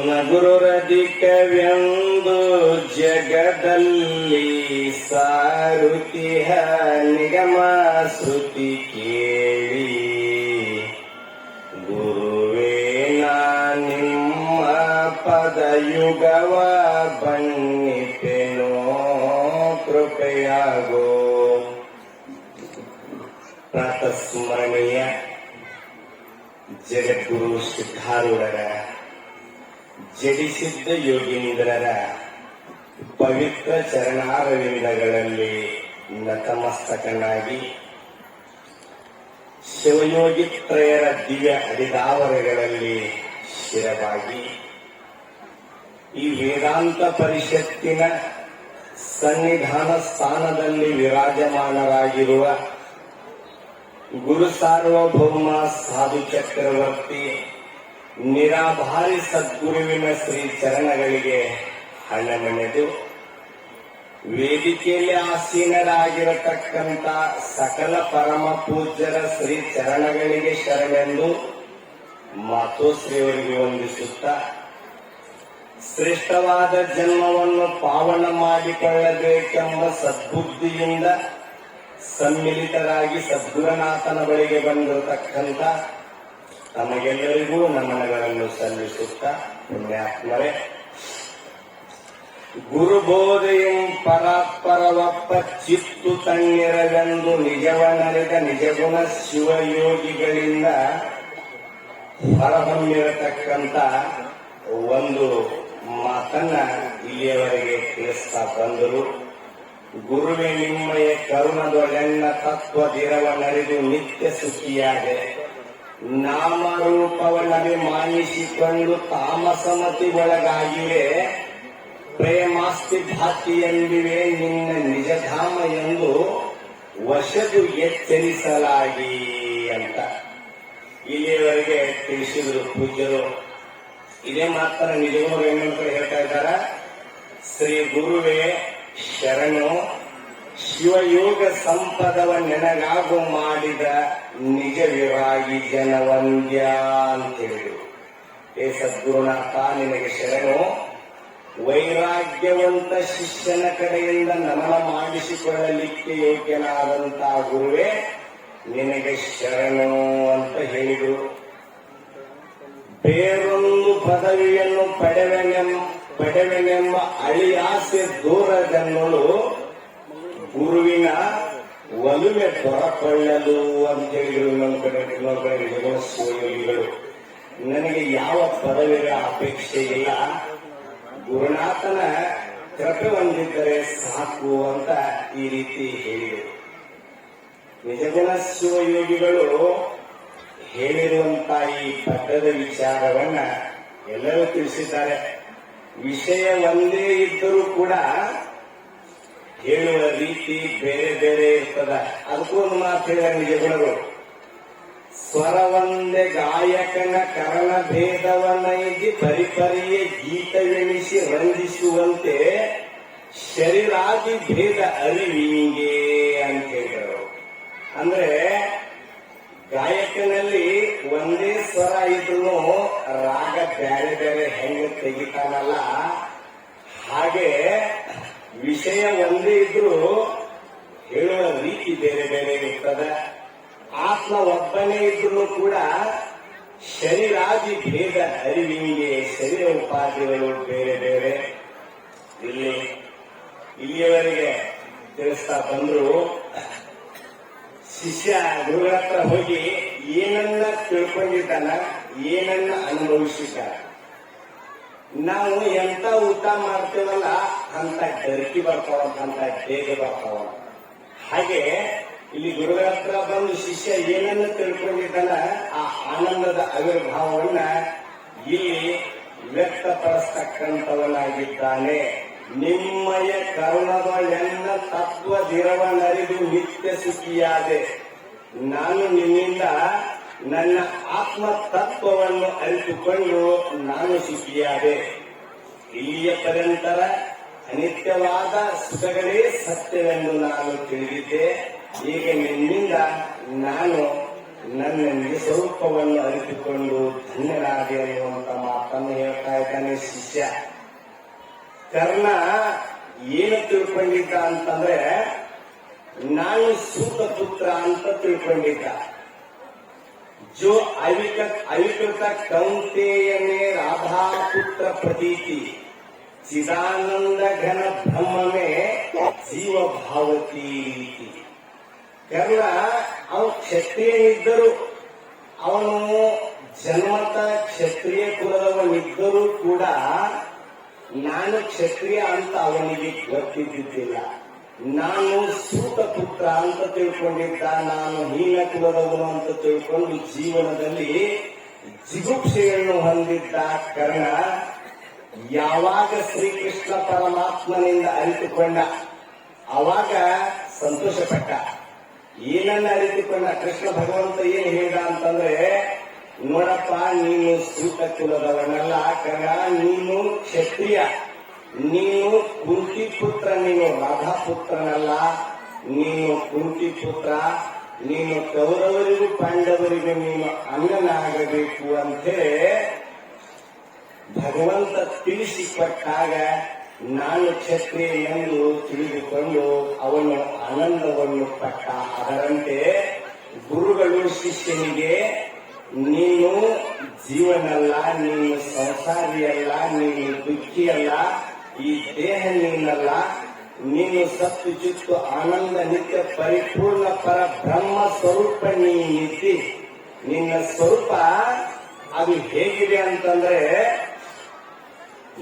ನಗುರದಿಕವೆಂದು ಜಗದಲ್ಲಿ ಸಾರುತಿಹ ನಿಗಮ ಶ್ರುತಿ ಕೇಳಿ ಗುರುವೇ ನಾ ನಿಮ್ಮ ಪದಯುಗವ ಬನ್ನಿಪೆನೋ ಕೃಪೆಯಾಗೋ. ಪ್ರಾತಸ್ಮರಣೀಯ ಜಗದ್ಗುರು ಸಿದ್ಧಾರೂಢರ ಜಡಿಸಿದ್ದ ಯೋಗೀಂದ್ರರ ಪವಿತ್ರ ಚರಣಾರವಿಂದಗಳಲ್ಲಿ ನತಮಸ್ತಕನಾಗಿ ಶಿವಯೋಗಿತ್ರಯರ ದಿವ್ಯ ಅಡಿದಾವರಗಳಲ್ಲಿ ಶಿರವಾಗಿ ಈ ವೇದಾಂತ ಪರಿಷತ್ತಿನ ಸನ್ನಿಧಾನ ಸ್ಥಾನದಲ್ಲಿ ವಿರಾಜಮಾನರಾಗಿರುವ ಗುರು ಸಾರ್ವಭೌಮ ಸಾಧು ಚಕ್ರವರ್ತಿ ನಿರಾಭಾರಿ ಸದ್ಗುರುವಿನ ಶ್ರೀ ಚರಣಗಳಿಗೆ ಹಣ್ಣನೆನೆದು ವೇದಿಕೆಯಲ್ಲಿ ಆಸೀನರಾಗಿರತಕ್ಕಂಥ ಸಕಲ ಪರಮ ಪೂಜ್ಯರ ಶ್ರೀ ಚರಣಗಳಿಗೆ ಶರಣೆಂದು ಮಾತೋಶ್ರೀಯವರಿಗೆ ವಂದಿಸುತ್ತಾ ಶ್ರೇಷ್ಠವಾದ ಜನ್ಮವನ್ನು ಪಾವನ ಮಾಡಿಕೊಳ್ಳಬೇಕೆಂಬ ಸದ್ಬುದ್ಧಿಯಿಂದ ಸಮ್ಮಿಲಿತರಾಗಿ ಸದ್ಗುರುನಾಥನ ಬಳಿಗೆ ಬಂದಿರತಕ್ಕಂಥ ತಮಗೆಲ್ಲರಿಗೂ ನಮನಗಳನ್ನು ಸಲ್ಲಿಸುತ್ತಾ ಪುಣ್ಯಾತ್ಮರೇ, ಗುರುಬೋಧೆಯಂ ಪರಾತ್ಪರವಪ್ಪ ಚಿತ್ತು ತಣ್ಣೀರವೆಂದು ನಿಜವನರಿದ ನಿಜಗುಣ ಶಿವಯೋಗಿಗಳಿಂದ ಹೊರಹೊಮ್ಮಿರತಕ್ಕಂಥ ಒಂದು ಮಾತನ್ನ ಇಲ್ಲಿಯವರೆಗೆ ತಿಳಿಸ್ತಾ ಬಂದರು. ಗುರುವೇ ನಿಮ್ಮಯ ಕರುಣದೊಳೆನ್ನ ತತ್ವದಿರವನರಿದು ನಿತ್ಯ ಸುಖಿಯಾದೆ ನಾಮರೂಪವನ್ನಭಿಮಾನಿಸಿಕೊಂಡು ತಾಮಸಮತಿ ಒಳಗಾಗಿವೆ ಪ್ರೇಮಾಸ್ತಿ ಭಾತಿ ಎಂಬಿವೆ ನಿನ್ನ ನಿಜಧಾಮ ಎಂದು ವಶದು ಎಚ್ಚರಿಸಲಾಗಿ ಅಂತ ಇಲ್ಲಿಯವರೆಗೆ ತಿಳಿಸಿದರು ಪೂಜ್ಯರು. ಇದೇ ಮಾತನ್ನ ನಿಜಗುರು ಏನಂತ ಹೇಳ್ತಾ ಇದ್ದಾರ, ಶ್ರೀ ಗುರುವೇ ಶರಣು ಶಿವಯೋಗ ಸಂಪದವ ನೆನಗಾಗು ಮಾಡಿದ ನಿಜ ವಿರಾಗಿ ಜನವಂದ್ಯ ಅಂತ ಹೇಳಿದರು. ಏ ಸದ್ಗುರುನಾಥ, ನಿನಗೆ ಶರಣು. ವೈರಾಗ್ಯವಂತ ಶಿಷ್ಯನ ಕಡೆಯಿಂದ ನಮನ ಮಾಡಿಸಿಕೊಳ್ಳಲಿಕ್ಕೆ ಯೋಗ್ಯನಾದಂತಹ ಗುರುವೇ ನಿನಗೆ ಶರಣು ಅಂತ ಹೇಳಿದರು. ಬೇರೊಂದು ಪದವಿಯನ್ನು ಪಡೆವೆನೆಂಬ ಅಳಿಯಾಸೆ ದೂರದನ್ನೋಳು ಗುರುವಿನ ಒಲುಮೆ ಹೊರಕೊಳ್ಳಲು ಅಂತ ಹೇಳಿದರು. ಇನ್ನೊಂದು ಕಡೆ ಶಿವಯೋಗಿಗಳು, ನನಗೆ ಯಾವ ಪದವಿಯ ಅಪೇಕ್ಷೆ ಇಲ್ಲ, ಗುರುನಾಥನ ಕೃಪೆ ಹೊಂದಿದ್ದರೆ ಸಾಕು ಅಂತ ಈ ರೀತಿ ಹೇಳಿದರು. ನಿಜಗುಣ ಶಿವಯೋಗಿಗಳು ಹೇಳಿರುವಂತಹ ಈ ಪದದ ವಿಚಾರವನ್ನ ಎಲ್ಲರೂ ತಿಳಿಸಿದ್ದಾರೆ. ವಿಷಯ ಒಂದೇ ಇದ್ದರೂ ಕೂಡ ಹೇಳುವ ರೀತಿ ಬೇರೆ ಬೇರೆ ಇರ್ತದ. ಅದಕ್ಕೂ ಒಂದು ಮಾತು ಹೇಳಿದ ನಿಜಗುಣರು, ಸ್ವರವಂದೇ ಗಾಯಕನ ಕರಣ ಭೇದವನ್ನೈದಿ ಪರಿಪರಿಯೇ ಗೀತವೆನಿಸಿ ರಂಜಿಸುವಂತೆ ಶರೀರಾದಿ ಭೇದ ಅರಿವಿಂಗೆ ಅಂತ ಹೇಳಿದರು. ಅಂದ್ರೆ ಗಾಯಕನಲ್ಲಿ ಒಂದೇ ಸ್ವರ ಇದ್ರು ರಾಗ ಬೇರೆ ಬೇರೆ ಹೆಂಗ ತೆಗಿತಾನಲ್ಲ, ಹಾಗೆ ವಿಷಯ ಒಂದೇ ಇದ್ರೂ ಹೇಳುವ ರೀತಿ ಬೇರೆ ಬೇರೆ ಇರ್ತದೆ. ಆತ್ಮ ಒಬ್ಬನೇ ಇದ್ರೂ ಕೂಡ ಶರೀರಾದಿ ಭೇದ ಅರಿವಿಂಗೆ ಶರೀರ ಉಪಾಧಿಗಳು ಬೇರೆ ಬೇರೆ. ಇಲ್ಲಿಯವರೆಗೆ ತಿಳಿಸ್ತಾ ಬಂದ್ರು, ಶಿಷ್ಯ ಗುರುಗಳ ಹತ್ರ ಹೋಗಿ ಏನನ್ನ ತಿಳ್ಕೊಂಡಿದ್ದಾನ, ಏನನ್ನ ಅನುಭವಿಸಿದ್ದಾನ. ನಾವು ಎಂತ ಊಟ ಮಾಡ್ತೇವಲ್ಲ ಅಂತ ಡರ್ಕಿ ಬರ್ತಾವಂತ ಬೇಗ ಬರ್ತಾವ. ಹಾಗೆ ಇಲ್ಲಿ ಗುರುಗಳ ಹತ್ರ ಬಂದು ಶಿಷ್ಯ ಏನನ್ನ ತಿಳ್ಕೊಂಡಿದ್ದಾನ ಆ ಆನಂದದ ಆವಿರ್ಭಾವವನ್ನ ಇಲ್ಲಿ ವ್ಯಕ್ತಪಡಿಸ್ತಕ್ಕಂಥವನಾಗಿದ್ದಾನೆ. ನಿಮ್ಮಯ ಕರುಣದೊಳೆನ್ನ ತತ್ವದಿರವನರಿದು ನಿತ್ಯ ಸುಖಿಯಾದೆ. ನಾನು ನಿನ್ನಿಂದ ನನ್ನ ಆತ್ಮ ತತ್ವವನ್ನು ಅರಿತುಕೊಂಡು ನಾನು ಸುಖಿಯಾದೆ. ಇಲ್ಲಿಯ ಪರ್ಯಂತರ ಅನಿತ್ಯವಾದ ಸುಖಗಳೇ ಸತ್ಯವೆಂದು ನಾನು ತಿಳಿದಿದ್ದೆ. ಈಗ ನಿನ್ನಿಂದ ನಾನು ನನ್ನ ಸ್ವರೂಪವನ್ನು ಅರಿತುಕೊಂಡು ಧನ್ಯನಾದೆ ಅನ್ನುವಂತ ಮಾತನ್ನು ಹೇಳ್ತಾ ಇದ್ದಾನೆ ಶಿಷ್ಯ. ಕರ್ಣ ಏನು ತಿಳ್ಕೊಂಡಿದ್ದ ಅಂತಂದ್ರೆ ನಾನು ಸೂತ ಪುತ್ರ ಅಂತ ತಿಳ್ಕೊಂಡಿದ್ದ. ಜೋ ಅವಿಕೃತ ಕೌಂತೆಯನೇ ರಾಧಾಪುತ್ರ ಪ್ರತೀತಿ ಚಿದಾನಂದ ಘನ ಬ್ರಹ್ಮವೇ ಜೀವ ಭಾವತಿ ರೀತಿ. ಕರ್ಣ ಅವನು ಕ್ಷತ್ರಿಯನಿದ್ದರೂ, ಅವನು ಜನ್ಮತ ಕ್ಷತ್ರಿಯ ಕುಲದವನಿದ್ದರೂ ಕೂಡ ನಾನು ಕ್ಷತ್ರಿಯ ಅಂತ ಅವನಿಗೆ ಗೊತ್ತಿದ್ದಿದ್ದಿಲ್ಲ. ನಾನು ಸೂತ ಪುತ್ರ ಅಂತ ತಿಳ್ಕೊಂಡಿದ್ದ, ನಾನು ಹೀನ ಕುಲದವನು ಅಂತ ತಿಳ್ಕೊಂಡು ಜೀವನದಲ್ಲಿ ಜಿಗುಪ್ಸೆಯನ್ನು ಹೊಂದಿದ್ದ ಕರ್ಣ ಯಾವಾಗ ಶ್ರೀಕೃಷ್ಣ ಪರಮಾತ್ಮನಿಂದ ಅರಿತುಕೊಂಡ ಅವಾಗ ಸಂತೋಷಪಟ್ಟ. ಏನನ್ನ ಅರಿತುಕೊಂಡ? ಕೃಷ್ಣ ಭಗವಂತ ಏನ್ ಹೇಳಿದ ಅಂತಂದ್ರೆ, ನೋಡಪ್ಪ, ನೀನು ಸೂತ ಕುಲದವನಲ್ಲ ಕರ್ಣ, ನೀನು ಕ್ಷತ್ರಿಯ, ನೀನು ಕುಂತಿ ಪುತ್ರ, ನೀನು ರಾಧಾ ಪುತ್ರನಲ್ಲ, ನೀನು ಕುಂತಿ ಪುತ್ರ, ನೀನು ಕೌರವರಿಗೂ ಪಾಂಡವರಿಗೂ ನೀನು ಅಣ್ಣನಾಗಬೇಕು ಅಂತೇಳಿ ಭಗವಂತ ತಿಳಿಸಿಕೊಟ್ಟಾಗ ನಾನು ಕ್ಷತ್ರಿಯ ಎಂದು ತಿಳಿದುಕೊಂಡು ಅವನು ಆನಂದವನ್ನು ಪಟ್ಟ. ಅದರಂತೆ ಗುರುಗಳು ಶಿಷ್ಯನಿಗೆ ನೀನು ಜೀವನಲ್ಲ, ನೀನು ಸಂಸಾರಿಯಲ್ಲ, ನೀನು ದುಃಖಿಯಲ್ಲ, ಈ ದೇಹ ನೀನಲ್ಲ, ನೀನು ಸತ್ತು ಚಿತ್ತು ಆನಂದ ನಿತ್ಯ ಪರಿಪೂರ್ಣ ಪರ ಬ್ರಹ್ಮ ಸ್ವರೂಪ ನೀನಿದ್ದಿ. ನಿನ್ನ ಸ್ವರೂಪ ಅದು ಹೇಗಿದೆ ಅಂತಂದ್ರೆ,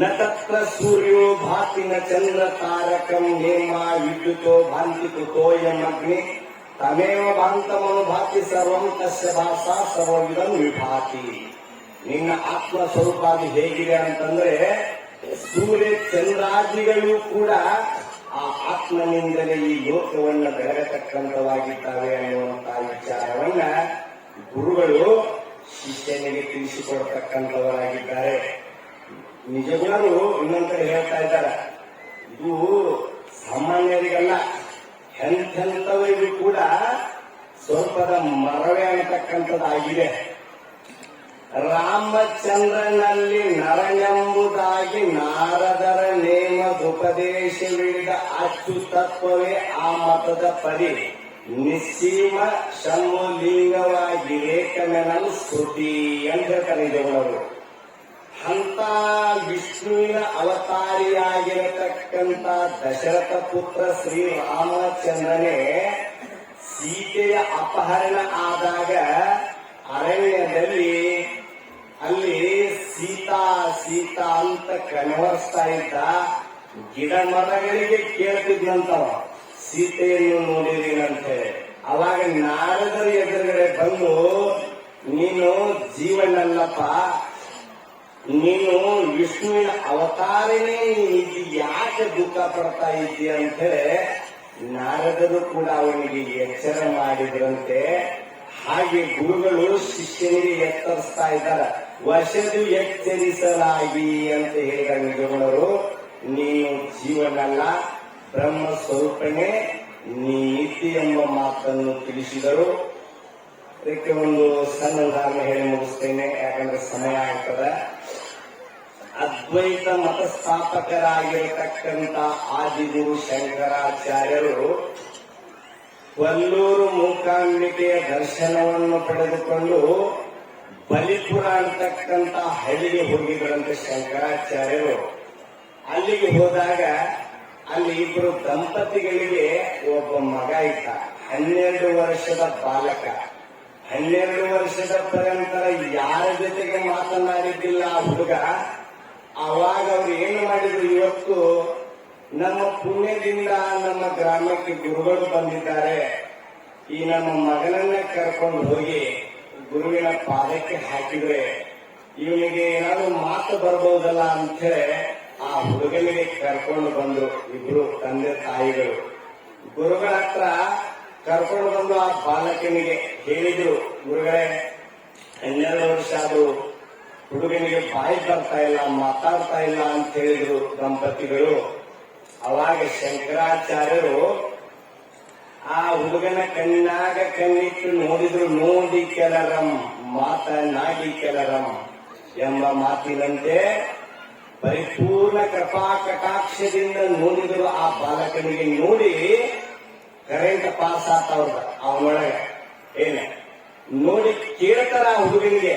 ನ ತತ್ರ ಸೂರ್ಯೋ ಭಾತಿ ನ ಚಂದ್ರ ತಾರಕಂ ನೇಮ ವಿದ್ಯುತೋ ಭಾಂತಿ ಕೃತೋಯಮಗ್ನಿ ತಮೇವ ಭಾಂತಮನು ಭಾತಿ ಸರ್ವಂ ತಸ್ಯ ಭಾಷಾ ಸರ್ವವಿಧಂ ವಿಭಾತಿ. ನಿನ್ನ ಆತ್ಮ ಸ್ವರೂಪ ಅದು ಹೇಗಿದೆ ಅಂತಂದ್ರೆ, ಸೂರ್ಯ ಚಂದ್ರಾದಿಗಳು ಕೂಡ ಆ ಆತ್ಮನಿಂದಲೇ ಈ ಲೋಕವನ್ನ ಬೆಳಗತಕ್ಕಂಥವಾಗಿದ್ದಾವೆ ಅನ್ನುವಂತಹ ವಿಚಾರವನ್ನ ಗುರುಗಳು ಶಿಷ್ಯನಿಗೆ ತಿಳಿಸಿಕೊಡ್ತಕ್ಕಂಥವರಾಗಿದ್ದಾರೆ. ನಿಜಗುಣರು ಇನ್ನೊಂದು ಕಡೆ ಹೇಳ್ತಾ ಇದ್ದಾರೆ, ಇದು ಸಾಮಾನ್ಯರಿಗಲ್ಲ, ಎಂಥವರಿಗೂ ಕೂಡ ಸ್ವಲ್ಪದ ಮರವೇ ಅನ್ನತಕ್ಕಂಥದ್ದಾಗಿದೆ. ರಾಮಚಂದ್ರನಲ್ಲಿ ನರನೆಂಬುದಾಗಿ ನಾರದರ ನೇಮದುಪದೇಶವಿಡಿದ ಅಚ್ಚುತತ್ವವೇ ಆ ಮತದ ಪರಿ ನಿಸ್ಸೀಮ ಶಂಭುಲಿಂಗವಾಗಿ ಏಕಮೆನಲು ಶ್ರುತಿ ಅಂತ ಹೇಳ್ತಾರೆ ನಿಜಗುಣರು. ಅಂತ ವಿಷ್ಣುವಿನ ಅವತಾರಿಯಾಗಿರತಕ್ಕಂಥ ದಶರಥ ಪುತ್ರ ಶ್ರೀ ರಾಮಚಂದ್ರನೇ ಸೀತೆಯ ಅಪಹರಣ ಆದಾಗ ಅರಣ್ಯದಲ್ಲಿ ಅಲ್ಲಿ ಸೀತಾ ಸೀತಾ ಅಂತ ಕನವರಿಸ್ತಾ ಇದ್ದ. ಗಿಡ ಮರಗಳಿಗೆ ಕೇಳ್ತಿದ್ನಂತವ, ಸೀತೆಯನ್ನು ನೋಡಿದೀನಂತೆ. ಅವಾಗ ನಾರದರ ಎದುರುಗಡೆ ಬಂದು, ನೀನು ಜೀವನಲ್ಲಪ್ಪ, ನೀನು ವಿಷ್ಣುವಿನ ಅವತಾರನೇ ನೀನು ಯಾಕೆ ದುಃಖ ಪಡ್ತಾ ಇದ್ದೀಯ ಅಂತ ನಾರದರು ಕೂಡ ಅವನಿಗೆ ಎಚ್ಚರ ಮಾಡಿದ್ರಂತೆ. ಹಾಗೆ ಗುರುಗಳು ಶಿಷ್ಯನಿಗೆ ಎತ್ತರಿಸ್ತಾ ಇದ್ದಾರೆ. ವಶದು ಎಚ್ಚರಿಸಲಾಗಿ ಅಂತ ಹೇಳಿದ ನಿಜಗುಣರು, ನೀನು ಜೀವನಲ್ಲ, ಬ್ರಹ್ಮ ಸ್ವರೂಪನೇ ನೀತಿ ಎಂಬ ಮಾತನ್ನು ತಿಳಿಸಿದರು. ಅದಕ್ಕೆ ಒಂದು ಸಣ್ಣ ಉದಾಹರಣೆ ಹೇಳಿ ಮುಗಿಸ್ತೇನೆ, ಯಾಕಂದ್ರೆ ಸಮಯ ಆಗ್ತದೆ. ಅದ್ವೈತ ಮತ ಸ್ಥಾಪಕರಾಗಿರತಕ್ಕಂಥ ಆದಿಗುರು ಶಂಕರಾಚಾರ್ಯರು ಕೊಲ್ಲೂರು ಮೂಕಾಂಬಿಕೆಯ ದರ್ಶನವನ್ನು ಪಡೆದುಕೊಂಡು ಬಲಿಪುರ ಅಂತಕ್ಕಂಥ ಹಳ್ಳಿಗೆ ಹೋಗಿದ್ರಂತೆ ಶಂಕರಾಚಾರ್ಯರು. ಅಲ್ಲಿಗೆ ಹೋದಾಗ ಅಲ್ಲಿ ಇಬ್ಬರು ದಂಪತಿಗಳಿಗೆ ಒಬ್ಬ ಮಗ ಇದ್ದ, 12 ವರ್ಷದ ಬಾಲಕ. 12 ವರ್ಷದ ಪರ್ಯಂತರ ಯಾರ ಜೊತೆಗೆ ಮಾತನಾಡಿದ್ದಿಲ್ಲ ಆ ಹುಡುಗ. ಅವಾಗ ಅವ್ರು ಏನು ಮಾಡಿದ್ರು, ಇವತ್ತು ನಮ್ಮ ಪುಣ್ಯದಿಂದ ನಮ್ಮ ಗ್ರಾಮಕ್ಕೆ ಗುರುಗಳು ಬಂದಿದ್ದಾರೆ, ಈ ನಮ್ಮ ಮಗನನ್ನ ಕರ್ಕೊಂಡು ಹೋಗಿ ಗುರುವಿನ ಪಾದಕ್ಕೆ ಹಾಕಿದ್ರೆ ಇವನಿಗೆ ಏನಾದ್ರು ಮಾತು ಬರ್ಬೋದಲ್ಲ ಅಂತೇಳಿ ಆ ಹುಡುಗನಿಗೆ ಕರ್ಕೊಂಡು ಬಂದ್ರು. ಇಬ್ರು ತಂದೆ ತಾಯಿಗಳು ಗುರುಗಳ ಹತ್ರ ಕರ್ಕೊಂಡು ಬಂದು ಆ ಬಾಲಕನಿಗೆ ಹೇಳಿದ್ರು, ಗುರುಗಳೇ 12 ವರ್ಷ ಆದ್ರೂ ಹುಡುಗನಿಗೆ ಬಾಯಿ ಬರ್ತಾ ಇಲ್ಲ, ಮಾತಾಡ್ತಾ ಇಲ್ಲ ಅಂತ ಹೇಳಿದ್ರು ದಂಪತಿಗಳು. ಅವಾಗ ಶಂಕರಾಚಾರ್ಯರು ಆ ಹುಡುಗನ ಕಣ್ಣಾಗ ಕಣ್ಣಿಟ್ಟು ನೋಡಿದ್ರು ನೋಡಿ ಕೆಲರಂ ಮಾತನಾಡಿ ಕೆಲರಂ ಎಂಬ ಮಾತಿನಂತೆ ಪರಿಪೂರ್ಣ ಕೃಪಾ ಕಟಾಕ್ಷದಿಂದ ನೋಡಿದ್ರು ಆ ಬಾಲಕನಿಗೆ ನೋಡಿ ಕರೆಂಟ್ ಪಾಸ್ ಆತವ್ರದ ಅವನೊಳಗೆ ಏನ ನೋಡಿ ಕೇಳ್ತಾರ ಆ ಹುಡುಗನಿಗೆ.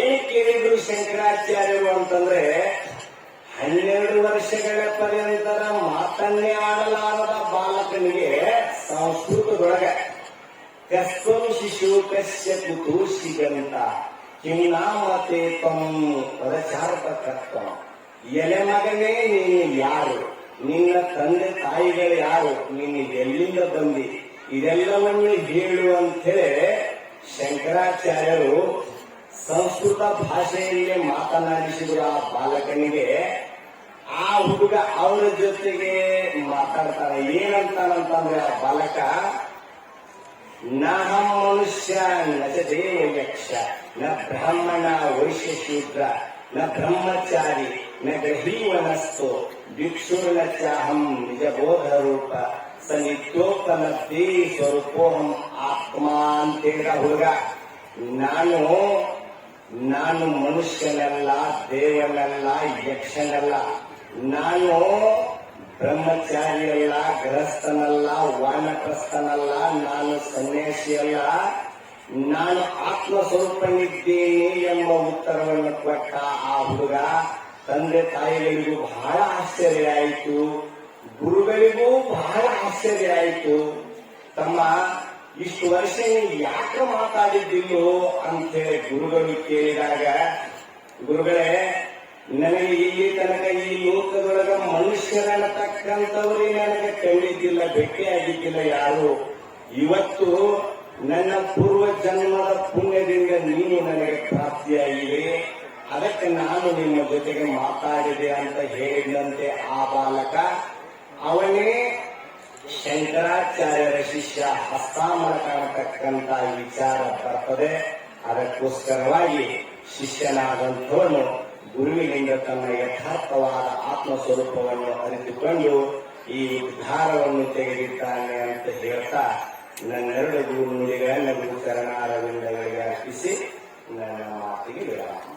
ಏನ್ ಕೇಳಿದ್ರು ಶಂಕರಾಚಾರ್ಯರು ಅಂತಂದ್ರೆ 12 ವರ್ಷಗಳ ಪರ್ಯಂತರ ಮಾತನ್ನೇ ಆಡಲಾರದ ಬಾಲಕನಿಗೆ ಸಂಸ್ಕೃತದೊಳಗ ಕಸ್ತ್ವಂ ಶಿಶು ಕಶ್ಯ ಕುತೂಷಿಗಂತ ಕಿನ್ನಾಮತೆ ತ್ವಂ ಪದಚಾರಕ ಎಲೆ ಮಗನೇ ನೀನು ಯಾರು, ನಿನ್ನ ತಂದೆ ತಾಯಿಗಳು ಯಾರು, ನೀನು ಎಲ್ಲಿಂದ ಬಂದಿ, ಇದೆಲ್ಲವನ್ನು ಹೇಳು ಅಂತೇಳಿ ಶಂಕರಾಚಾರ್ಯರು ಸಂಸ್ಕೃತ ಭಾಷೆಯಲ್ಲೇ ಮಾತನಾಡಿಸಿದ್ರು ಆ ಬಾಲಕನಿಗೆ. ಆ ಹುಡುಗ ಅವರ ಜೊತೆಗೆ ಮಾತಾಡ್ತಾರೆ. ಏನಂತಾನಂತಂದ್ರೆ ಆ ಬಾಲಕ, ನಹಂ ಮನುಷ್ಯ ನ ಚ ದೇವ ಯಕ್ಷ ನ ಬ್ರಾಹ್ಮಣ ವೈಶ್ಯ ಶೂದ್ರ ನ ಬ್ರಹ್ಮಚಾರಿ ನ ಗೃಹೀವನಸ್ತು ಭಿಕ್ಷುರ್ನ ಚಾಹಂ ನಿಜಬೋಧ ರೂಪ ಸ ನಿತ್ಯೋಪನದ್ದಿ ಸ್ವರೂಪೋಹಂ ಆತ್ಮ ಅಂತೇಳಿದ ಹುಡುಗ. ನಾನು ಮನುಷ್ಯನಲ್ಲ, ದೇವನಲ್ಲ, ಯಕ್ಷನಲ್ಲ, ನಾನು ಬ್ರಹ್ಮಚಾರಿಯಲ್ಲ, ಗೃಹಸ್ಥನಲ್ಲ, ವಾನಪ್ರಸ್ಥನಲ್ಲ, ನಾನು ಸನ್ಯಾಸಿಯಲ್ಲ, ನಾನು ಆತ್ಮಸ್ವರೂಪನಿದ್ದೇನೆ ಎಂಬ ಉತ್ತರವನ್ನು ಕೊಟ್ಟ ಆ ಹುಡುಗ ತಂದೆ ತಾಯಿಗಳಿಗೂ ಬಹಳ ಆಶ್ಚರ್ಯ ಆಯಿತು, ಗುರುಗಳಿಗೂ ಬಹಳ ಆಶ್ಚರ್ಯ ಆಯಿತು. ತಮ್ಮ ಇಷ್ಟು ವರ್ಷ ನೀವು ಯಾಕೆ ಮಾತಾಡಿದ್ದಿಲ್ಲೋ ಅಂತೇಳಿ ಗುರುಗಳು ಕೇಳಿದಾಗ, ಗುರುಗಳೇ ನನಗೆ ಇಲ್ಲಿ ತನಕ ಈ ಲೋಕದೊಳಗ ಮನುಷ್ಯರನ್ನತಕ್ಕಂಥವರೇ ನನಗೆ ಕಂಡಿದ್ದಿಲ್ಲ, ಭೇಟಿಯಾಗಿದ್ದಿಲ್ಲ ಯಾರು. ಇವತ್ತು ನನ್ನ ಪೂರ್ವ ಜನ್ಮದ ಪುಣ್ಯದಿಂದ ನೀನು ನನಗೆ ಪ್ರಾಪ್ತಿಯಾಗಿದೆ, ಅದಕ್ಕೆ ನಾನು ನಿಮ್ಮ ಜೊತೆಗೆ ಮಾತಾಡಿದೆ ಅಂತ ಹೇಳಿದಂತೆ ಆ ಬಾಲಕ ಅವನೇ ಶಂಕರಾಚಾರ್ಯರ ಶಿಷ್ಯ ಹಸ್ತಾಮರ ಕಾಣತಕ್ಕಂತ ವಿಚಾರ ಬರ್ತದೆ. ಅದಕ್ಕೋಸ್ಕರವಾಗಿ ಶಿಷ್ಯನಾದಂಥವನು ಗುರುವಿನಿಂದ ತನ್ನ ಯಥಾರ್ಥವಾದ ಆತ್ಮಸ್ವರೂಪವನ್ನು ಅರಿತುಕೊಂಡು ಈ ಉದ್ಧಾರವನ್ನು ತೆಗೆದಿದ್ದಾನೆ ಅಂತ ಹೇಳ್ತಾ ನನ್ನೆರಡು ಗುರು ನುಡಿಗಳನ್ನು ಗುರು ಚರಣಾರವಿಂದಗಳಿಗೆ ಅರ್ಪಿಸಿ ನನ್ನ ಮಾತಿಗೆ ವಿರಾಮ.